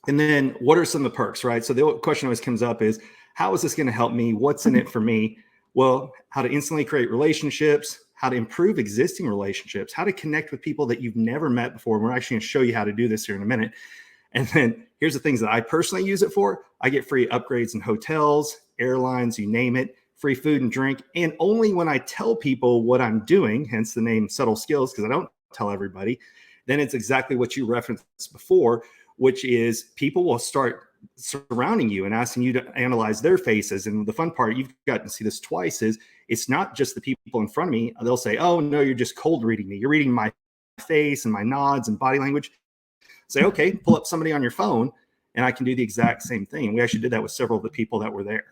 And then what are some of the perks, right? So the question always comes up is, how is this going to help me? What's in it for me? Well, how to instantly create relationships, how to improve existing relationships, how to connect with people that you've never met before. And we're actually going to show you how to do this here in a minute. And then here's the things that I personally use it for. I get free upgrades in hotels, airlines, you name it, free food and drink. And only when I tell people what I'm doing, hence the name Subtle Skills, because I don't tell everybody, then it's exactly what you referenced before, which is people will start surrounding you and asking you to analyze their faces. And the fun part, you've gotten to see this twice, is it's not just the people in front of me. They'll say, oh, no, you're just cold reading me. You're reading my face and my nods and body language. Say, okay, pull up somebody on your phone and I can do the exact same thing. And we actually did that with several of the people that were there.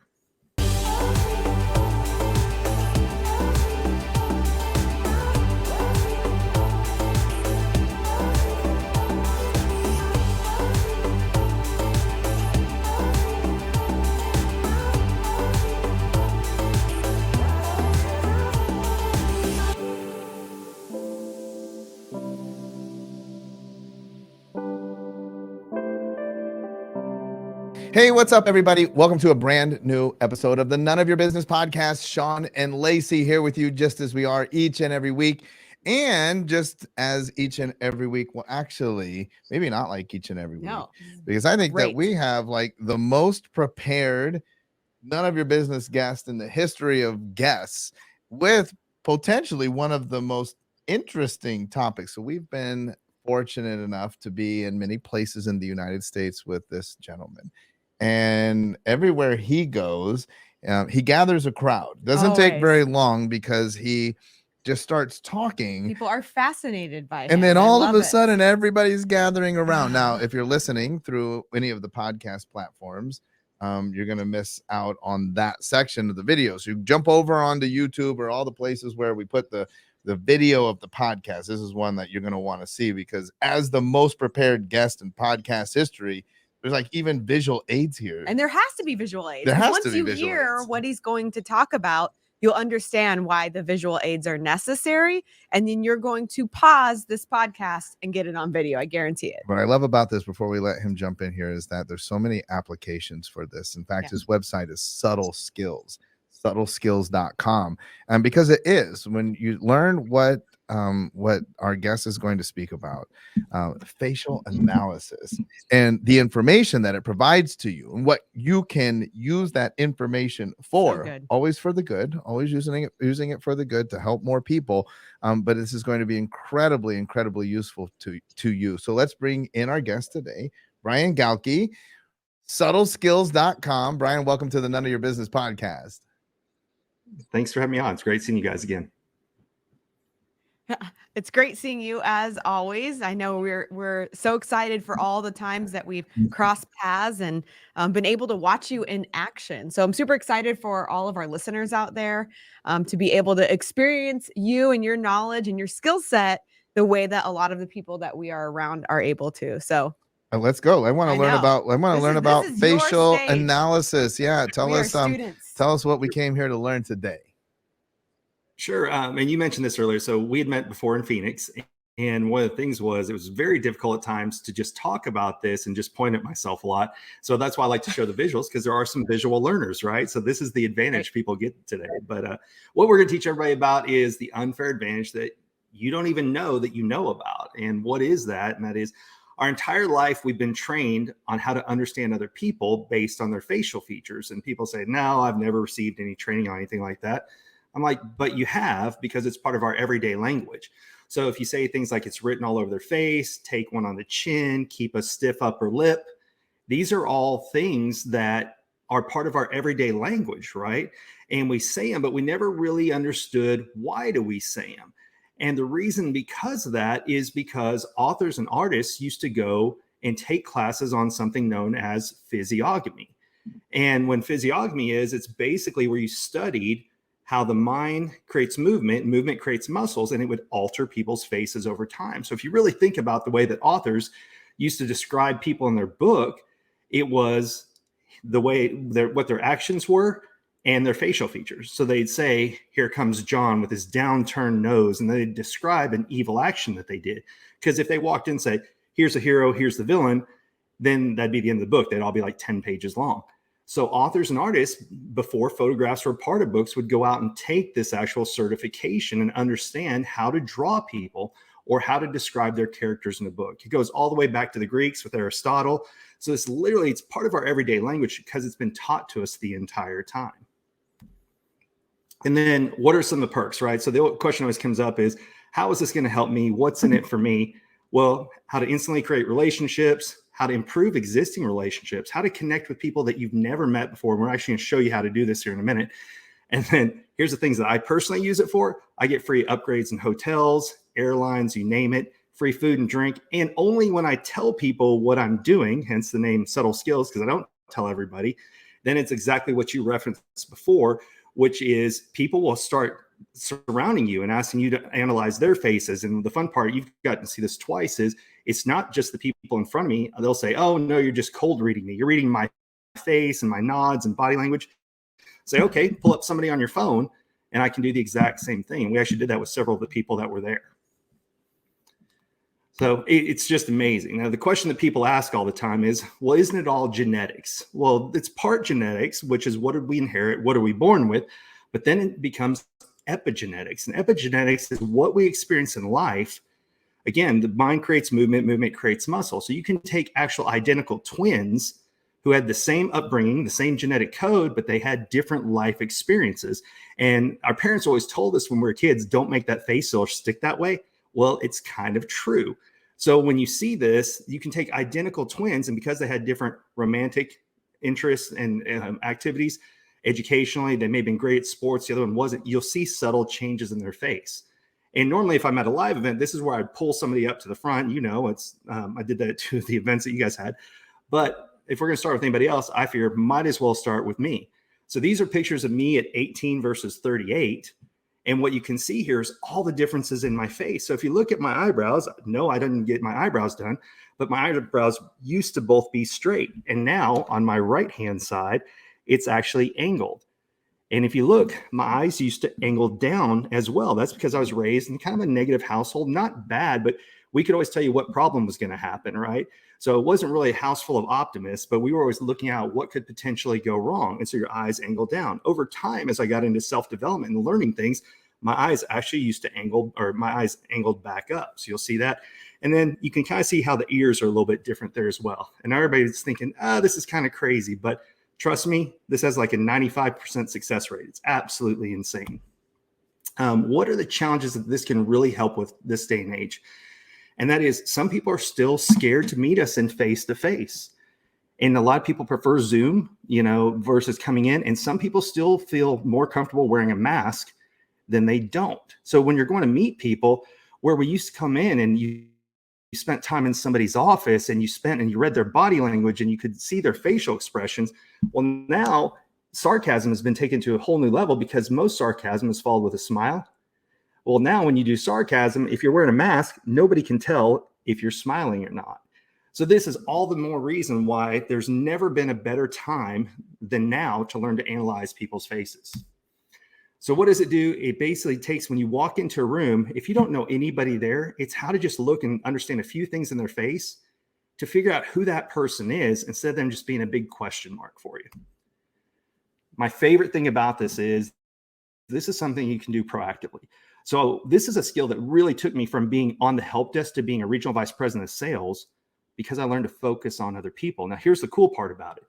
Hey, what's up, everybody? Welcome to a brand new episode of the None of Your Business podcast. Sean and Lacey here with you, just as we are each and every week. And just as each and every week, well, actually, maybe not like each and every week, because I think that we have like the most prepared None of Your Business guest in the history of guests, with potentially one of the most interesting topics. So we've been fortunate enough to be in many places in the United States with this gentleman. And everywhere he goes, he gathers a crowd. Doesn't take very long because he just starts talking. People are fascinated by him. And then all of a sudden, everybody's gathering around. Now, if you're listening through any of the podcast platforms, you're going to miss out on that section of the video. So you jump over onto YouTube or all the places where we put the video of the podcast. This is one that you're going to want to see, because as the most prepared guest in podcast history, there's like even visual aids here. And there has to be visual aids. Once you hear what he's going to talk about, you'll understand why the visual aids are necessary. And then you're going to pause this podcast and get it on video. I guarantee it. What I love about this, before we let him jump in here, is that there's so many applications for this. In fact, his website is Subtle Skills, subtleskills.com. And because it is, when you learn what our guest is going to speak about, facial analysis and the information that it provides to you, and what you can use that information for, always for the good, always using it for the good to help more people. But this is going to be incredibly useful to you. So let's bring in our guest today, Brian Galke, subtleskills.com. Brian, welcome to the None of Your Business podcast. Thanks for having me on. It's great seeing you guys again. It's great seeing you as always. I know we're so excited for all the times that we've crossed paths and been able to watch you in action. So I'm super excited for all of our listeners out there to be able to experience you and your knowledge and your skill set the way that a lot of the people that we are around are able to. So let's go. I want to learn about facial analysis. Yeah, tell us what we came here to learn today. Sure. And you mentioned this earlier. So we had met before in Phoenix. And one of the things was, it was very difficult at times to just talk about this and just point at myself a lot. So that's why I like to show the visuals, because there are some visual learners, right? So this is the advantage people get today. But what we're going to teach everybody about is the unfair advantage that you don't even know that you know about. And what is that? And that is, our entire life, we've been trained on how to understand other people based on their facial features. And people say, no, I've never received any training on anything like that. I'm like, but you have, because it's part of our everyday language. So if you say things like it's written all over their face, take one on the chin, keep a stiff upper lip, these are all things that are part of our everyday language, right? And we say them, but we never really understood, why do we say them? And the reason because of that is because authors and artists used to go and take classes on something known as physiognomy. And when physiognomy is, it's basically where you studied how the mind creates movement, and movement creates muscles, and it would alter people's faces over time. So if you really think about the way that authors used to describe people in their book, it was the way what their actions were and their facial features. So they'd say, here comes John with his downturned nose, and they'd describe an evil action that they did. Because if they walked in and say, here's a hero, here's the villain, then that'd be the end of the book. They'd all be like 10 pages long. So authors and artists, before photographs were part of books, would go out and take this actual certification and understand how to draw people or how to describe their characters in a book. It goes all the way back to the Greeks with Aristotle. So it's part of our everyday language because it's been taught to us the entire time. And then what are some of the perks, right? So the question always comes up is, how is this going to help me? What's in it for me? Well, how to instantly create relationships, how to improve existing relationships, how to connect with people that you've never met before. We're actually going to show you how to do this here in a minute. And then here's the things that I personally use it for. I get free upgrades in hotels, airlines, you name it, free food and drink. And only when I tell people what I'm doing, hence the name Subtle Skills, because I don't tell everybody, then it's exactly what you referenced before, which is people will start surrounding you and asking you to analyze their faces. And the fun part, you've got to see this twice, is it's not just the people in front of me. They'll say, oh, no, you're just cold reading me. You're reading my face and my nods and body language. Say, okay, pull up somebody on your phone and I can do the exact same thing. We actually did that with several of the people that were there. So it's just amazing. Now, the question that people ask all the time is, well, isn't it all genetics? Well, it's part genetics, which is what did we inherit? What are we born with? But then it becomes epigenetics. And epigenetics is what we experience in life. Again, the mind creates movement, movement creates muscle. So you can take actual identical twins who had the same upbringing, the same genetic code, but they had different life experiences. And our parents always told us when we were kids, don't make that face or stick that way. Well, it's kind of true. So when you see this, you can take identical twins, and because they had different romantic interests and activities, educationally, they may have been great at sports, the other one wasn't, you'll see subtle changes in their face. And normally if I'm at a live event, this is where I'd pull somebody up to the front. I did that to the events that you guys had. But if we're going to start with anybody else, I figure might as well start with me. So these are pictures of me at 18 versus 38. And what you can see here is all the differences in my face. So if you look at my eyebrows, no, I didn't get my eyebrows done, but my eyebrows used to both be straight. And now on my right-hand side, it's actually angled. And if you look, my eyes used to angle down as well. That's because I was raised in kind of a negative household, not bad, but we could always tell you what problem was going to happen, right? So it wasn't really a house full of optimists, but we were always looking out what could potentially go wrong. And so your eyes angle down. Over time, as I got into self-development and learning things, my eyes actually used to angle, or my eyes angled back up. So you'll see that. And then you can kind of see how the ears are a little bit different there as well. And everybody's thinking, this is kind of crazy, but trust me, this has like a 95% success rate. It's absolutely insane. What are the challenges that this can really help with this day and age? And that is, some people are still scared to meet us in face-to-face. And a lot of people prefer Zoom, versus coming in. And some people still feel more comfortable wearing a mask than they don't. So when you're going to meet people, where we used to come in and you spent time in somebody's office and you read their body language and you could see their facial expressions. Well, now sarcasm has been taken to a whole new level because most sarcasm is followed with a smile. Well, now when you do sarcasm, if you're wearing a mask, nobody can tell if you're smiling or not. So this is all the more reason why there's never been a better time than now to learn to analyze people's faces. So what does it do? It basically takes, when you walk into a room, if you don't know anybody there, it's how to just look and understand a few things in their face to figure out who that person is instead of them just being a big question mark for you. My favorite thing about this is something you can do proactively. So this is a skill that really took me from being on the help desk to being a regional vice president of sales, because I learned to focus on other people. Now, here's the cool part about it.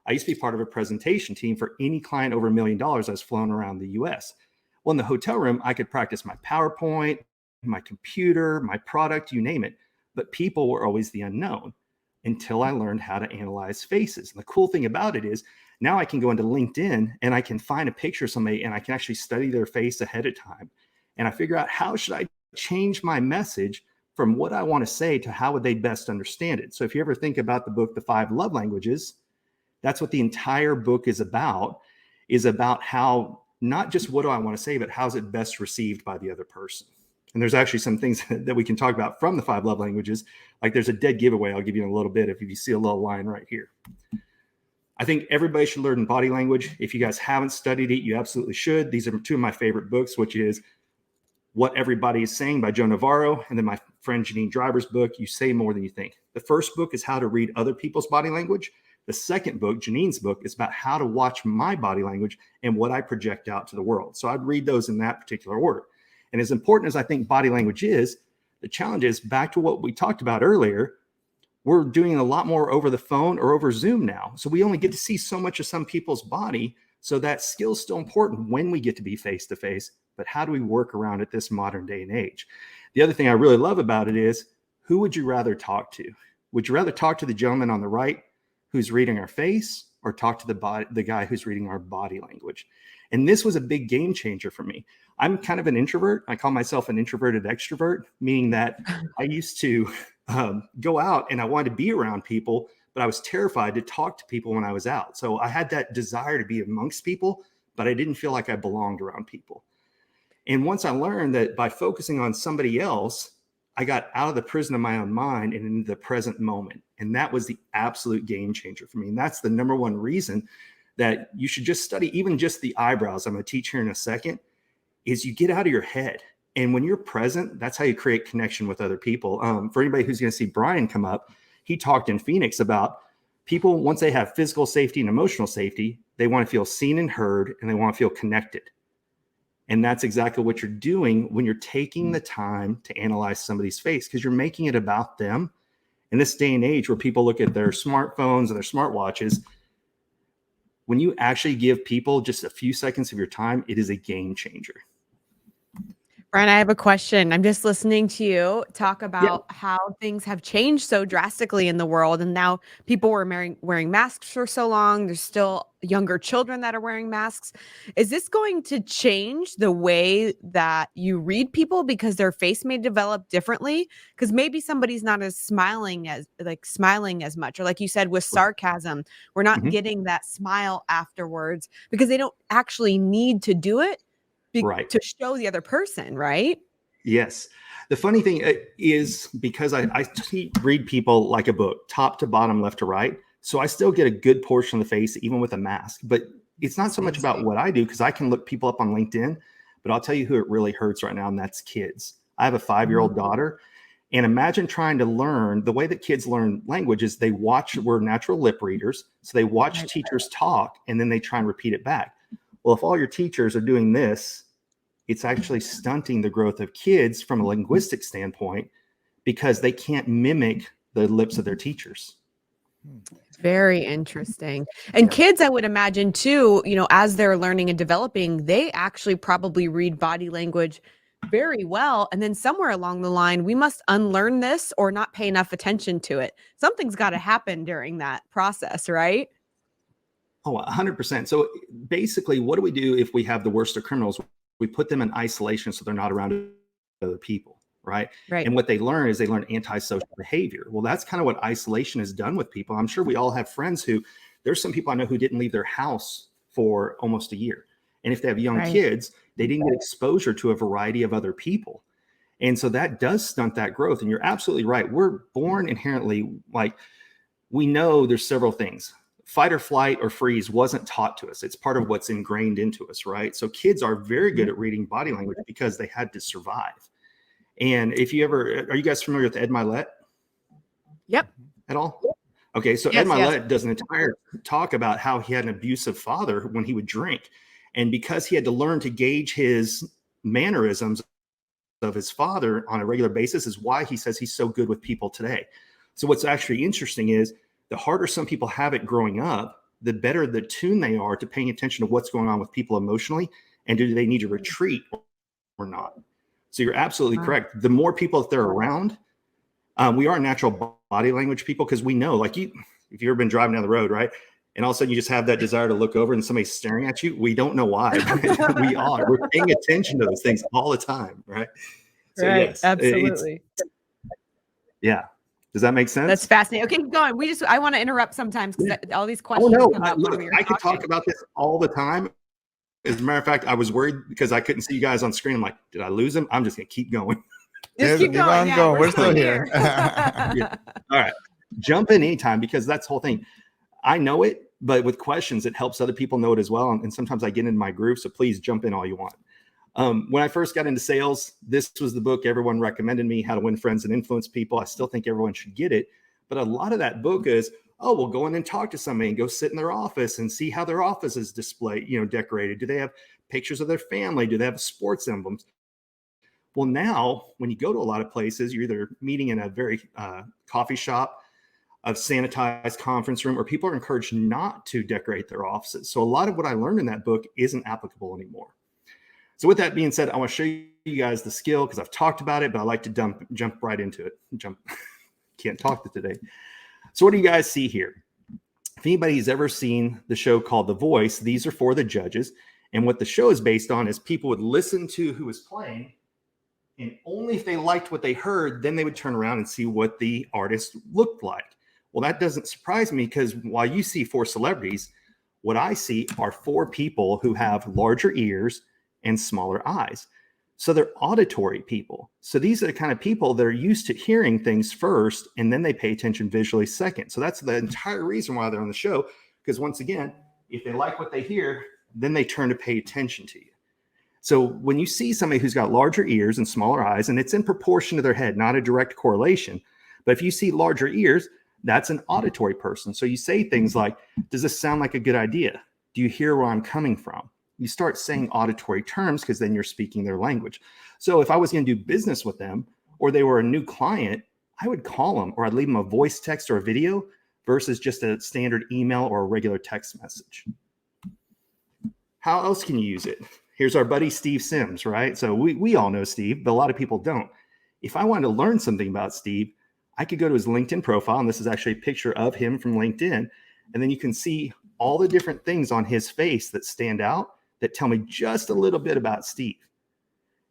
I used to be part of a presentation team for any client over $1 million I was flown around the US. Well, in the hotel room, I could practice my PowerPoint, my computer, my product, you name it. But people were always the unknown until I learned how to analyze faces. And the cool thing about it is now I can go into LinkedIn and I can find a picture of somebody and I can actually study their face ahead of time. And I figure out, how should I change my message from what I want to say to how would they best understand it? So if you ever think about the book, The 5 Love Languages, that's what the entire book is about how, not just what do I want to say, but how's it best received by the other person. And there's actually some things that we can talk about from the 5 love languages. Like there's a dead giveaway I'll give you in a little bit if you see a little line right here. I think everybody should learn body language. If you guys haven't studied it, you absolutely should. These are 2 of my favorite books, which is What Everybody is Saying by Joe Navarro, and then my friend Janine Driver's book, You Say More Than You Think. The first book is how to read other people's body language. The second book, Janine's book, is about how to watch my body language and what I project out to the world. So I'd read those in that particular order. And as important as I think body language is, the challenge is back to what we talked about earlier. We're doing a lot more over the phone or over Zoom now. So we only get to see so much of some people's body. So that skill's still important when we get to be face to face. But how do we work around it this modern day and age? The other thing I really love about it is, who would you rather talk to? Would you rather talk to the gentleman on the right who's reading our face, or talk to the guy who's reading our body language? And this was a big game changer for me. I'm kind of an introvert. I call myself an introverted extrovert, meaning that I used to go out and I wanted to be around people, but I was terrified to talk to people when I was out. So I had that desire to be amongst people, but I didn't feel like I belonged around people. And once I learned that by focusing on somebody else, I got out of the prison of my own mind and into the present moment. And that was the absolute game changer for me. And that's the number one reason that you should just study even just the eyebrows. I'm going to teach here in a second, is you get out of your head. And when you're present, that's how you create connection with other people. For anybody who's going to see Brian come up, he talked in Phoenix about people, once they have physical safety and emotional safety, they want to feel seen and heard, and they want to feel connected. And that's exactly what you're doing when you're taking the time to analyze somebody's face, because you're making it about them. In this day and age where people look at their smartphones and their smartwatches, when you actually give people just a few seconds of your time, it is a game changer. Brian, I have a question. I'm just listening to you talk about how things have changed so drastically in the world. And now people were wearing masks for so long. There's still younger children that are wearing masks. Is this going to change the way that you read people because their face may develop differently? Because maybe somebody's not as smiling as much, or like you said, with sarcasm, we're not getting that smile afterwards because they don't actually need to do it. Right. To show the other person, right? Yes. The funny thing is, because I read people like a book, top to bottom, left to right. So I still get a good portion of the face, even with a mask. But it's not so much about what I do, because I can look people up on LinkedIn. But I'll tell you who it really hurts right now, and that's kids. I have a 5-year-old daughter. And imagine trying to learn the way that kids learn language is they watch, we're natural lip readers. So they watch teachers talk, and then they try and repeat it back. Well, if all your teachers are doing this, it's actually stunting the growth of kids from a linguistic standpoint, because they can't mimic the lips of their teachers. Very interesting. And kids, I would imagine too, as they're learning and developing, they actually probably read body language very well. And then somewhere along the line, we must unlearn this or not pay enough attention to it. Something's got to happen during that process, right? Oh, 100%. So basically, what do we do if we have the worst of criminals? We put them in isolation so they're not around other people, right? And what they learn is they learn antisocial behavior. Well, that's kind of what isolation has done with people. I'm sure we all have friends there's some people I know who didn't leave their house for almost a year. And if they have young kids, they didn't get exposure to a variety of other people. And so that does stunt that growth. And you're absolutely right. We're born inherently, we know there's several things. Fight or flight or freeze wasn't taught to us. It's part of what's ingrained into us, right? So kids are very good at reading body language because they had to survive. And are you guys familiar with Ed Milet? Yep. At all? Okay, so Ed Milet does an entire talk about how he had an abusive father when he would drink. And because he had to learn to gauge his mannerisms of his father on a regular basis is why he says he's so good with people today. So what's actually interesting is, the harder some people have it growing up, the better the tune they are to paying attention to what's going on with people emotionally, and do they need to retreat or not. So you're absolutely correct. The more people that they're around, we are natural body language people, because we know, if you've ever been driving down the road, right? And all of a sudden you just have that desire to look over and somebody's staring at you. We don't know why. We're paying attention to those things all the time, right? So yes, absolutely. Yeah. Does that make sense? That's fascinating. Okay, keep going. I want to interrupt sometimes because all these questions come up when we were I could talk about this all the time. As a matter of fact, I was worried because I couldn't see you guys on screen. I'm like, did I lose him? I'm just going to keep going. Just keep going. We're still here. All right. Jump in anytime, because that's the whole thing. I know it, but with questions, it helps other people know it as well. And sometimes I get in my groove. So please jump in all you want. When I first got into sales, this was the book everyone recommended me, How to Win Friends and Influence People. I still think everyone should get it. But a lot of that book is, oh, well, go in and talk to somebody and go sit in their office and see how their office is displayed, decorated. Do they have pictures of their family? Do they have sports emblems? Well, now when you go to a lot of places, you're either meeting in a very coffee shop, a sanitized conference room, or people are encouraged not to decorate their offices. So a lot of what I learned in that book isn't applicable anymore. So with that being said, I want to show you guys the skill because I've talked about it, but I like to jump right into it. Can't talk today. So what do you guys see here? If anybody's ever seen the show called The Voice, these are for the judges. And what the show is based on is people would listen to who was playing, and only if they liked what they heard, then they would turn around and see what the artist looked like. Well, that doesn't surprise me because while you see 4 celebrities, what I see are 4 people who have larger ears and smaller eyes. So they're auditory people. So these are the kind of people that are used to hearing things first, and then they pay attention visually second. So that's the entire reason why they're on the show. Because once again, if they like what they hear, then they turn to pay attention to you. So when you see somebody who's got larger ears and smaller eyes, and it's in proportion to their head, not a direct correlation, but if you see larger ears, that's an auditory person. So you say things like, does this sound like a good idea? Do you hear where I'm coming from? You start saying auditory terms because then you're speaking their language. So if I was going to do business with them or they were a new client, I would call them or I'd leave them a voice text or a video versus just a standard email or a regular text message. How else can you use it? Here's our buddy Steve Sims, right? So we all know Steve, but a lot of people don't. If I wanted to learn something about Steve, I could go to his LinkedIn profile, and this is actually a picture of him from LinkedIn, and then you can see all the different things on his face that stand out that tell me just a little bit about Steve.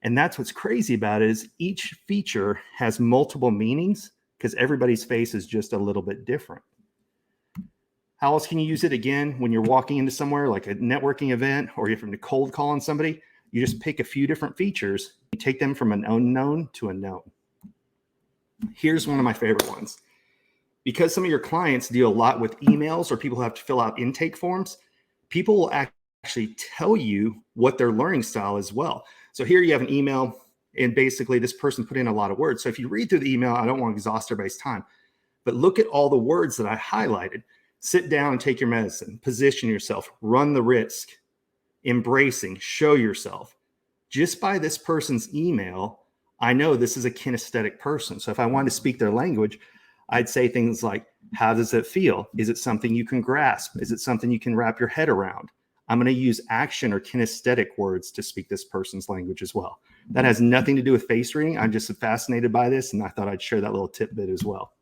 And that's what's crazy about it is each feature has multiple meanings because everybody's face is just a little bit different. How else can you use it? Again, when you're walking into somewhere like a networking event or you're from the cold call on somebody, you just pick a few different features. You take them from an unknown to a known. Here's one of my favorite ones. Because some of your clients deal a lot with emails or people who have to fill out intake forms, people will actually tell you what their learning style is as well. So here you have an email, and basically this person put in a lot of words. So if you read through the email, I don't want to exhaust everybody's time, but look at all the words that I highlighted. Sit down and take your medicine, position yourself, run the risk, embracing, show yourself. Just by this person's email, I know this is a kinesthetic person. So if I wanted to speak their language, I'd say things like, how does it feel? Is it something you can grasp? Is it something you can wrap your head around? I'm going to use action or kinesthetic words to speak this person's language as well. That has nothing to do with face reading. I'm just fascinated by this, and I thought I'd share that little tidbit as well.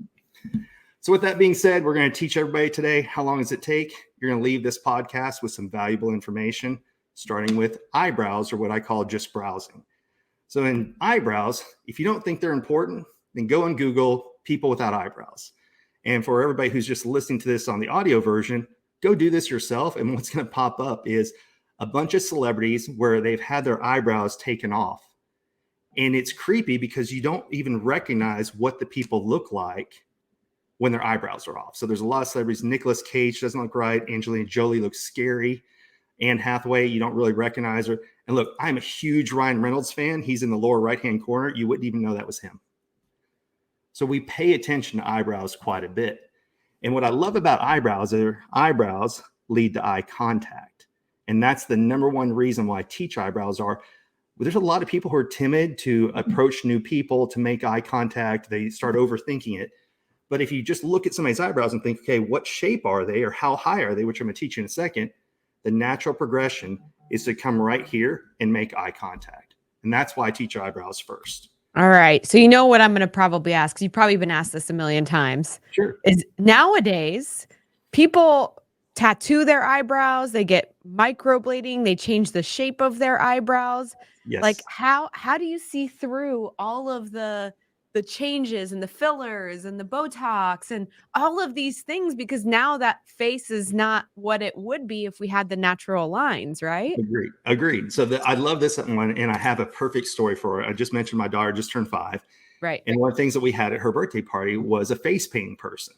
So with that being said, we're going to teach everybody today. How long does it take? You're going to leave this podcast with some valuable information, starting with eyebrows, or what I call just browsing. So in eyebrows, if you don't think they're important, then go and Google people without eyebrows. And for everybody who's just listening to this on the audio version, go do this yourself. And what's going to pop up is a bunch of celebrities where they've had their eyebrows taken off. And it's creepy because you don't even recognize what the people look like when their eyebrows are off. So there's a lot of celebrities. Nicolas Cage doesn't look right. Angelina Jolie looks scary. Anne Hathaway, you don't really recognize her. And look, I'm a huge Ryan Reynolds fan. He's in the lower right-hand corner. You wouldn't even know that was him. So we pay attention to eyebrows quite a bit. And what I love about eyebrows are eyebrows lead to eye contact. And that's the number one reason why I teach eyebrows are, there's a lot of people who are timid to approach new people, to make eye contact. They start overthinking it. But if you just look at somebody's eyebrows and think, okay, what shape are they or how high are they, which I'm going to teach you in a second, the natural progression is to come right here and make eye contact. And that's why I teach eyebrows first. All right. So you know what I'm going to probably ask. You've probably been asked this a million times. Sure. Is nowadays people tattoo their eyebrows, they get microblading, they change the shape of their eyebrows. Yes. Like how do you see through all of the changes and the fillers and the Botox and all of these things? Because now that face is not what it would be if we had the natural lines, right? Agreed. So I love this one, and I have a perfect story for it. I just mentioned my daughter just turned 5. Right. And one of the things that we had at her birthday party was a face painting person.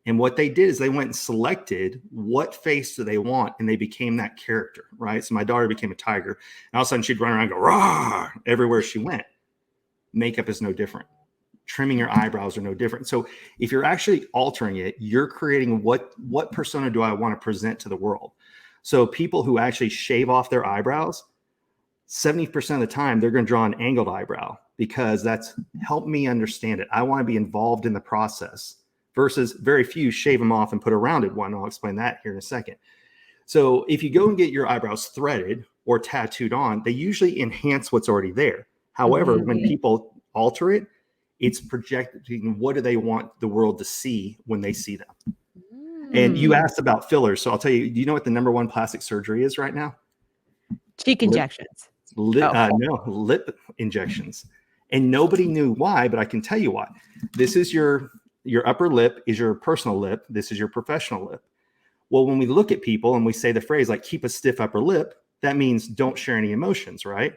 And what they did is they went and selected what face do they want, and they became that character, right? So my daughter became a tiger, and all of a sudden she'd run around and go, rah, everywhere she went. Makeup is no different. Trimming your eyebrows are no different. So if you're actually altering it, you're creating what persona do I want to present to the world? So people who actually shave off their eyebrows, 70% of the time, they're going to draw an angled eyebrow because that's help me understand it. I want to be involved in the process versus very few shave them off and put a rounded one. I'll explain that here in a second. So if you go and get your eyebrows threaded or tattooed on, they usually enhance what's already there. However, when people alter it, it's projecting what do they want the world to see when they see them. And you asked about fillers. So I'll tell you, do you know what the number one plastic surgery is right now? Cheek injections. No, lip injections. And nobody knew why, but I can tell you why. This is your upper lip is your personal lip. This is your professional lip. Well, when we look at people and we say the phrase like keep a stiff upper lip, that means don't share any emotions, right?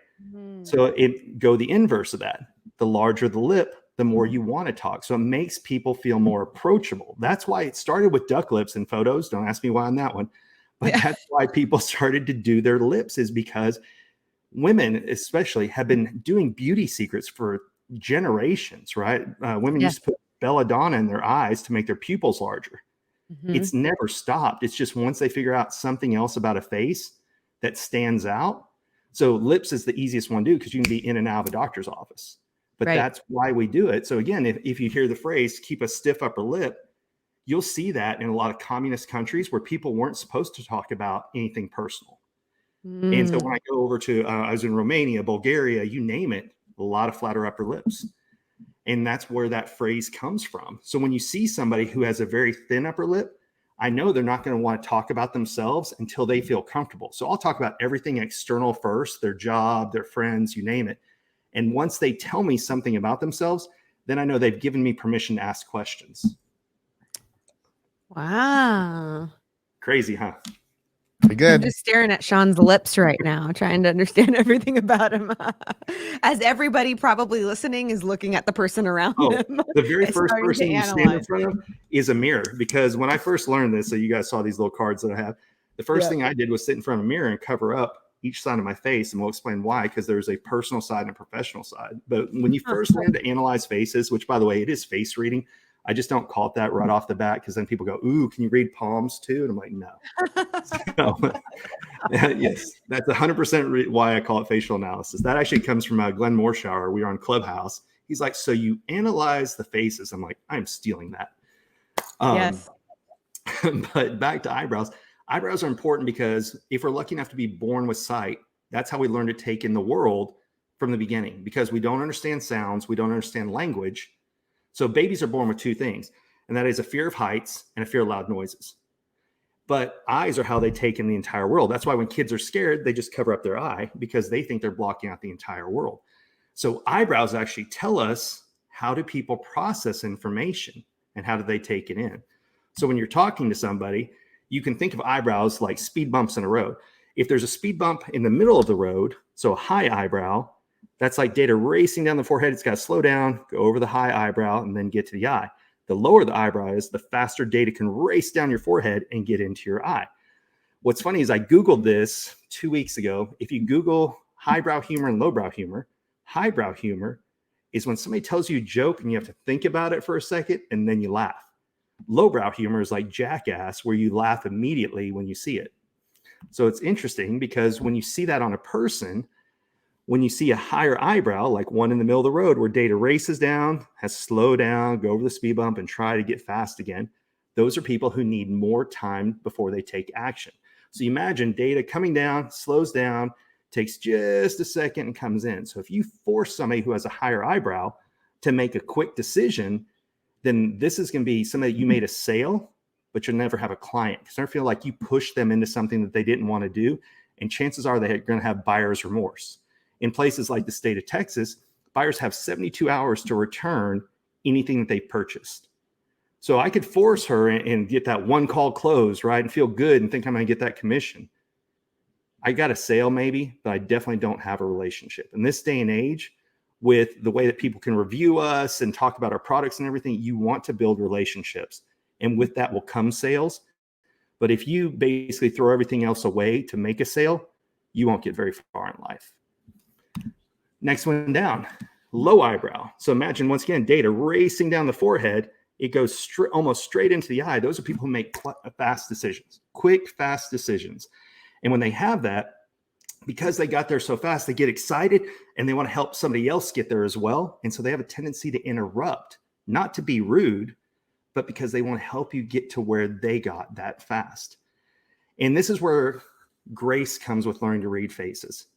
So it go the inverse of that. The larger the lip, the more you want to talk. So it makes people feel more approachable. That's why it started with duck lips in photos. Don't ask me why on that one. But that's why people started to do their lips, is because women especially have been doing beauty secrets for generations, right? Women used to put belladonna in their eyes to make their pupils larger. It's never stopped. It's just once they figure out something else about a face that stands out. So lips is the easiest one to do because you can be in and out of a doctor's office. But that's why we do it. So again, if you hear the phrase, keep a stiff upper lip, you'll see that in a lot of communist countries where people weren't supposed to talk about anything personal. And so when I go over to, I was in Romania, Bulgaria, you name it, a lot of flatter upper lips. And that's where that phrase comes from. So when you see somebody who has a very thin upper lip, I know they're not going to want to talk about themselves until they feel comfortable. So I'll talk about everything external first, their job, their friends, you name it. And once they tell me something about themselves, then I know they've given me permission to ask questions. Wow. Crazy, huh? Pretty good. I'm just staring at Sean's lips right now, trying to understand everything about him. As everybody probably listening is looking at the person around him. The very first person you stand in front of is a mirror. Because when I first learned this, so you guys saw these little cards that I have, the first thing I did was sit in front of a mirror and cover up each side of my face, and we'll explain why, because there's a personal side and a professional side. But when you first learn to analyze faces, which by the way, it is face reading, I just don't call it that right off the bat, because then people go, ooh, can you read palms too? And I'm like, no. So, yes, that's 100% why I call it facial analysis. That actually comes from Glenn Morshower. We were on Clubhouse. He's like, so you analyze the faces. I'm like, I'm stealing that. Yes. But back to eyebrows. Eyebrows are important because if we're lucky enough to be born with sight, that's how we learn to take in the world from the beginning, because we don't understand sounds. We don't understand language. So babies are born with two things, and that is a fear of heights and a fear of loud noises. But eyes are how they take in the entire world. That's why when kids are scared, they just cover up their eye because they think they're blocking out the entire world. So eyebrows actually tell us, how do people process information and how do they take it in? So when you're talking to somebody, you can think of eyebrows like speed bumps in a road. If there's a speed bump in the middle of the road, so a high eyebrow, that's like data racing down the forehead. It's got to slow down, go over the high eyebrow, and then get to the eye. The lower the eyebrow is, the faster data can race down your forehead and get into your eye. What's funny is I Googled this 2 weeks ago. If you Google highbrow humor and lowbrow humor, highbrow humor is when somebody tells you a joke and you have to think about it for a second and then you laugh. Lowbrow humor is like Jackass, where you laugh immediately when you see it. So it's interesting because when you see that on a person, when you see a higher eyebrow, like one in the middle of the road where data races down, has to slow down, go over the speed bump and try to get fast again, those are people who need more time before they take action. So you imagine data coming down, slows down, takes just a second and comes in. So if you force somebody who has a higher eyebrow to make a quick decision, then this is going to be somebody you made a sale, but you'll never have a client, because they feel like you pushed them into something that they didn't want to do. And chances are they're going to have buyer's remorse. In places like the state of Texas, buyers have 72 hours to return anything that they purchased. So I could force her and get that one call closed, right? And feel good and think I'm going to get that commission. I got a sale maybe, but I definitely don't have a relationship. In this day and age, with the way that people can review us and talk about our products and everything, you want to build relationships. And with that will come sales. But if you basically throw everything else away to make a sale, you won't get very far in life. Next one down, low eyebrow. So imagine, once again, data racing down the forehead. It goes almost straight into the eye. Those are people who make fast decisions, quick, fast decisions. And when they have that, because they got there so fast, they get excited and they want to help somebody else get there as well. And so they have a tendency to interrupt, not to be rude, but because they want to help you get to where they got that fast. And this is where grace comes with learning to read faces.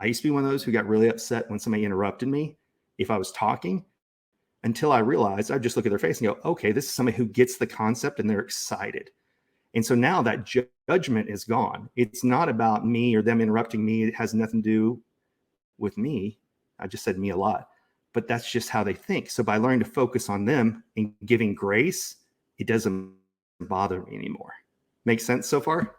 I used to be one of those who got really upset when somebody interrupted me if I was talking, until I realized I'd just look at their face and go, okay, this is somebody who gets the concept and they're excited. And so now that judgment is gone. It's not about me or them interrupting me. It has nothing to do with me. I just said me a lot, but that's just how they think. So by learning to focus on them and giving grace, it doesn't bother me anymore. Make sense so far?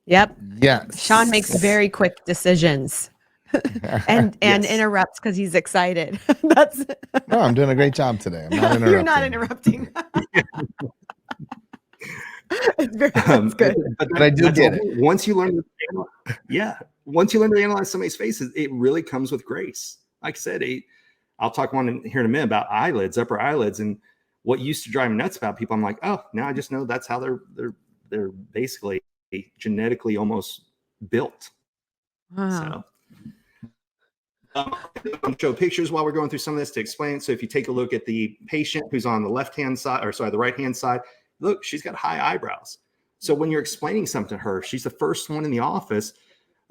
Yep. Yes. Sean makes very quick decisions and Yes. interrupts because he's excited. That's No, I'm doing a great job today. I'm not interrupting. You're not interrupting. That's good. But I do get it. Once you learn to analyze somebody's faces, it really comes with grace. Like I said, I'll talk here in a minute about eyelids, upper eyelids, and what used to drive me nuts about people. I'm like, oh, now I just know that's how they're basically genetically almost built. Wow. So I'll show pictures while we're going through some of this to explain. So if you take a look at the patient who's on the left-hand side, the right-hand side, look, she's got high eyebrows. So when you're explaining something to her, she's the first one in the office,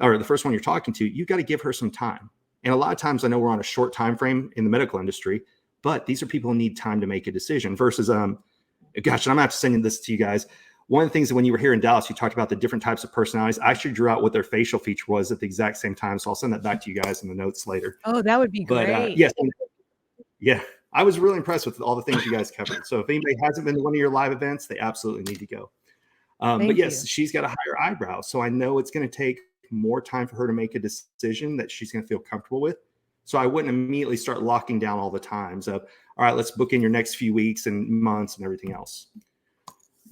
or the first one you're talking to, you've got to give her some time. And a lot of times I know we're on a short time frame in the medical industry, but these are people who need time to make a decision versus, gosh, and I'm gonna have to send this to you guys. One of the things that when you were here in Dallas, you talked about the different types of personalities. I actually drew out what their facial feature was at the exact same time. So I'll send that back to you guys in the notes later. Oh, that would be great. But yes, yeah, I was really impressed with all the things you guys covered. So if anybody hasn't been to one of your live events, they absolutely need to go. But yes, she's got a higher eyebrow. So I know it's going to take more time for her to make a decision that she's going to feel comfortable with. So I wouldn't immediately start locking down all the times of, all right, let's book in your next few weeks and months and everything else.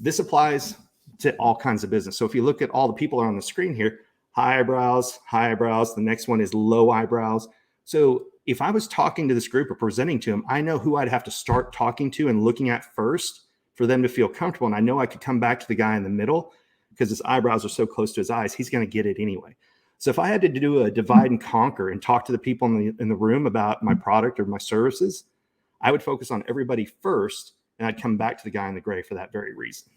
This applies to all kinds of business. So if you look at all the people on the screen here, high eyebrows. The next one is low eyebrows. So if I was talking to this group or presenting to them, I know who I'd have to start talking to and looking at first for them to feel comfortable. And I know I could come back to the guy in the middle because his eyebrows are so close to his eyes, he's going to get it anyway. So if I had to do a divide and conquer and talk to the people in the room about my product or my services, I would focus on everybody first, and I'd come back to the guy in the gray for that very reason.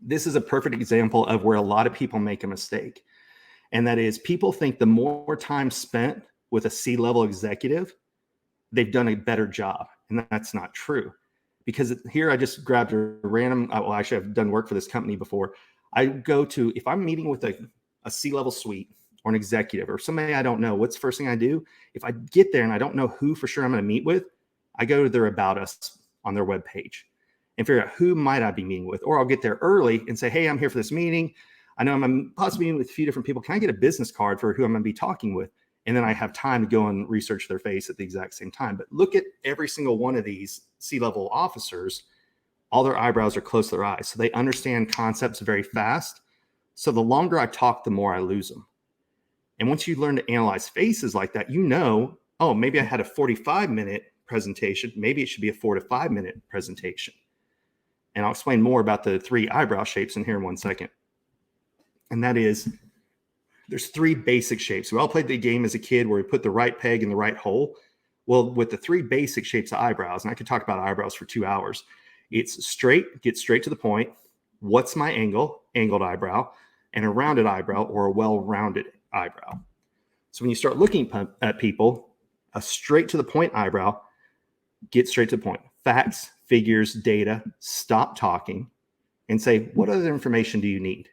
This is a perfect example of where a lot of people make a mistake. And that is, people think the more time spent with a C-level executive, they've done a better job. And that's not true. Because here I just grabbed a random, well, actually I've done work for this company before. I go to, if I'm meeting with a C-level suite or an executive or somebody I don't know, what's the first thing I do? If I get there and I don't know who for sure I'm going to meet with, I go to their About Us on their webpage and figure out who might I be meeting with. Or I'll get there early and say, hey, I'm here for this meeting. I know I'm possibly meeting with a few different people. Can I get a business card for who I'm going to be talking with? And then I have time to go and research their face at the exact same time. But look at every single one of these C-level officers. All their eyebrows are close to their eyes. So they understand concepts very fast. So the longer I talk, the more I lose them. And once you learn to analyze faces like that, you know, oh, maybe I had a 45-minute presentation. Maybe it should be a 4 to 5 minute presentation. And I'll explain more about the 3 eyebrow shapes in here in 1 second. And that is, there's 3 basic shapes. We all played the game as a kid where we put the right peg in the right hole. Well, with the 3 basic shapes of eyebrows, and I could talk about eyebrows for 2 hours, it's straight, get straight to the point. What's my angle? Angled eyebrow. And a rounded eyebrow, or a well-rounded eyebrow. So when you start looking at people, a straight to the point eyebrow, get straight to the point. Facts, figures, data, stop talking and say, what other information do you need?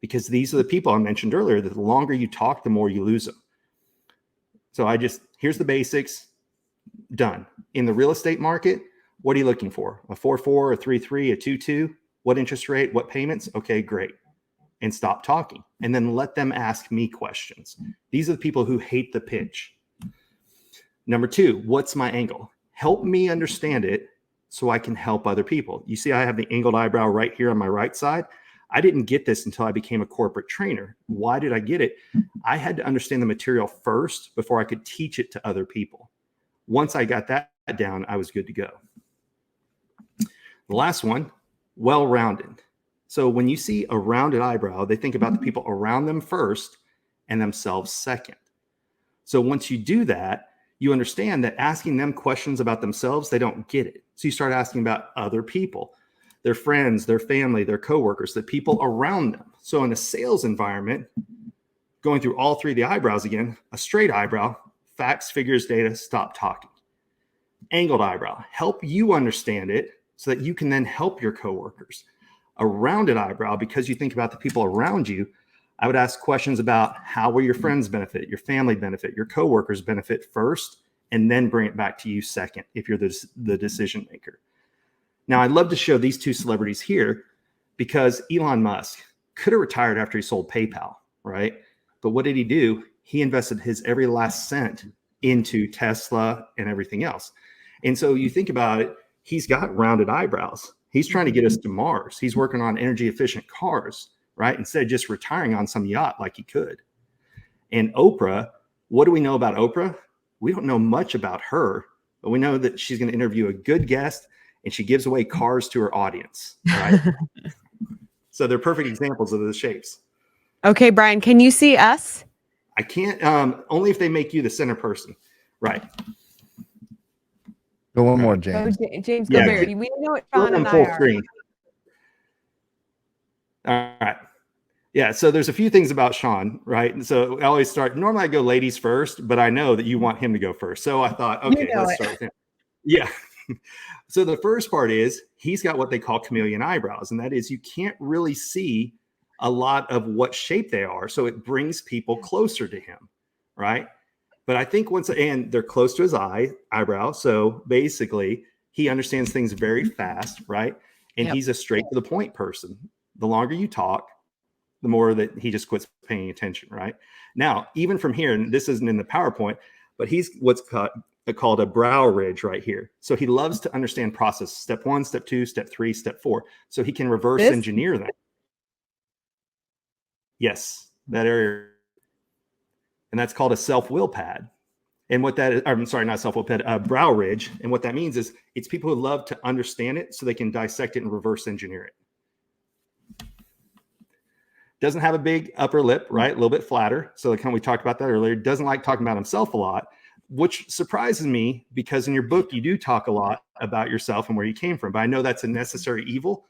Because these are the people I mentioned earlier that the longer you talk, the more you lose them. So here's the basics, done. In the real estate market, what are you looking for? A 4.4, a 3.3, a 2.2? What interest rate? What payments? Okay, great. And stop talking. And then let them ask me questions. These are the people who hate the pitch. Number 2, what's my angle? help me understand it so I can help other people. You see, I have the angled eyebrow right here on my right side. I didn't get this until I became a corporate trainer. Why did I get it? I had to understand the material first before I could teach it to other people. Once I got that down, I was good to go. The last one, well-rounded. So when you see a rounded eyebrow, they think about the people around them first and themselves second. So once you do that, you understand that asking them questions about themselves, they don't get it. So you start asking about other people, their friends, their family, their coworkers, the people around them. So in a sales environment, going through all three of the eyebrows again, a straight eyebrow, facts, figures, data, stop talking. Angled eyebrow, help you understand it so that you can then help your coworkers. A rounded eyebrow, because you think about the people around you, I would ask questions about how will your friends benefit, your family benefit, your coworkers benefit first, and then bring it back to you second if you're the decision maker. Now, I'd love to show these two celebrities here because Elon Musk could have retired after he sold PayPal, right? But what did he do? He invested his every last cent into Tesla and everything else. And so you think about it, he's got rounded eyebrows. He's trying to get us to Mars. He's working on energy efficient cars, right? Instead of just retiring on some yacht like he could. And Oprah, what do we know about Oprah? We don't know much about her, but we know that she's going to interview a good guest and she gives away cars to her audience, right? So they're perfect examples of the shapes. Okay, Brian, can you see us? I can't, only if they make you the center person. Right. Go one more, James. Oh, James, go there. We know what Sean and I full are. screen. All right. Yeah. So there's a few things about Sean, right? And so I always start, normally I go ladies first, but I know that you want him to go first. So I thought, okay, let's start with him. Yeah. So the first part is he's got what they call chameleon eyebrows. And that is you can't really see a lot of what shape they are. So it brings people closer to him, right? But I think and they're close to his eyebrow. So basically he understands things very fast, right? And he's a straight to the point person. The longer you talk, the more that he just quits paying attention, right? Now, even from here, and this isn't in the PowerPoint, but he's what's called a brow ridge right here. So he loves to understand process, step 1, step 2, step 3, step 4. So he can reverse engineer them. Yes, that area. And that's called a self-will pad. And what that is, I'm sorry, not self-will pad, brow ridge. And what that means is it's people who love to understand it so they can dissect it and reverse engineer it. Doesn't have a big upper lip, right? A little bit flatter. So like we talked about that earlier. Doesn't like talking about himself a lot, which surprises me because in your book, you do talk a lot about yourself and where you came from. But I know that's a necessary evil.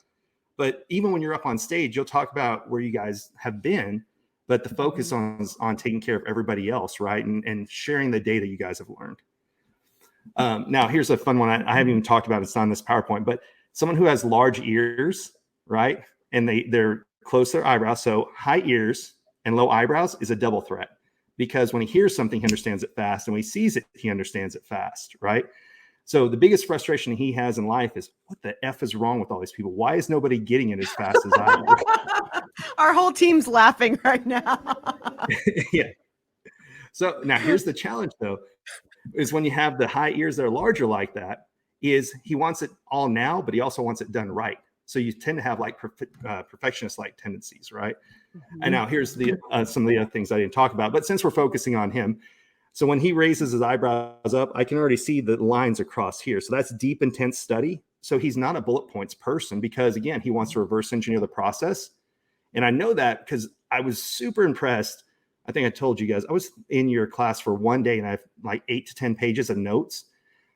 But even when you're up on stage, you'll talk about where you guys have been, but the focus on taking care of everybody else, right? And sharing the data you guys have learned. Now, here's a fun one. I haven't even talked about it. It's not on this PowerPoint, but someone who has large ears, right? And they're close to their eyebrows. So high ears and low eyebrows is a double threat because when he hears something, he understands it fast. And when he sees it, he understands it fast, right? So the biggest frustration he has in life is what the F is wrong with all these people? Why is nobody getting it as fast as I do? Our whole team's laughing right now. Yeah. So now here's the challenge though, is when you have the high ears that are larger like that, is he wants it all now, but he also wants it done right. So you tend to have like perfectionist-like tendencies, right? Mm-hmm. And now here's the some of the other things I didn't talk about, but since we're focusing on him, so when he raises his eyebrows up, I can already see the lines across here. So that's deep, intense study. So he's not a bullet points person because again, he wants to reverse engineer the process. And I know that because I was super impressed. I think I told you guys, I was in your class for one day and I have like 8 to 10 pages of notes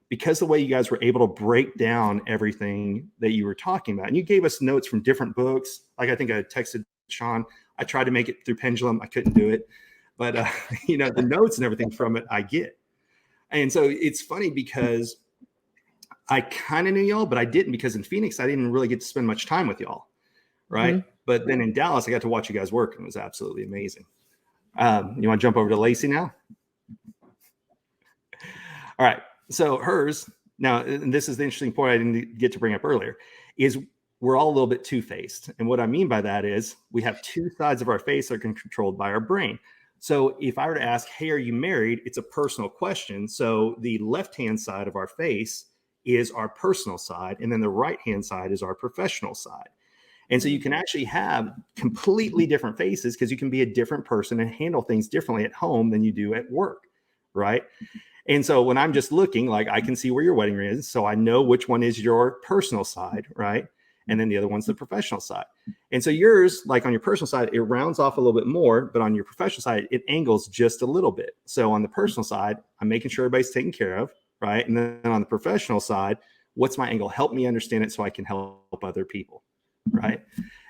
because the way you guys were able to break down everything that you were talking about. And you gave us notes from different books. Like I think I texted Sean, I tried to make it through Pendulum. I couldn't do it. But, the notes and everything from it, I get. And so it's funny because I kind of knew y'all, but I didn't because in Phoenix, I didn't really get to spend much time with y'all. Right. Mm-hmm. But then in Dallas, I got to watch you guys work and it was absolutely amazing. You want to jump over to Lacey now? All right. So hers now, and this is the interesting point I didn't get to bring up earlier, is we're all a little bit two-faced. And what I mean by that is we have two sides of our face that are controlled by our brain. So if I were to ask, hey, are you married? It's a personal question. So the left-hand side of our face is our personal side, and then the right-hand side is our professional side. And so you can actually have completely different faces because you can be a different person and handle things differently at home than you do at work, right? And so when I'm just looking, like I can see where your wedding ring is, so I know which one is your personal side, right? And then the other one's the professional side. And so yours, like on your personal side, it rounds off a little bit more, but on your professional side, it angles just a little bit. So on the personal side, I'm making sure everybody's taken care of, right? And then on the professional side, what's my angle? Help me understand it so I can help other people, right?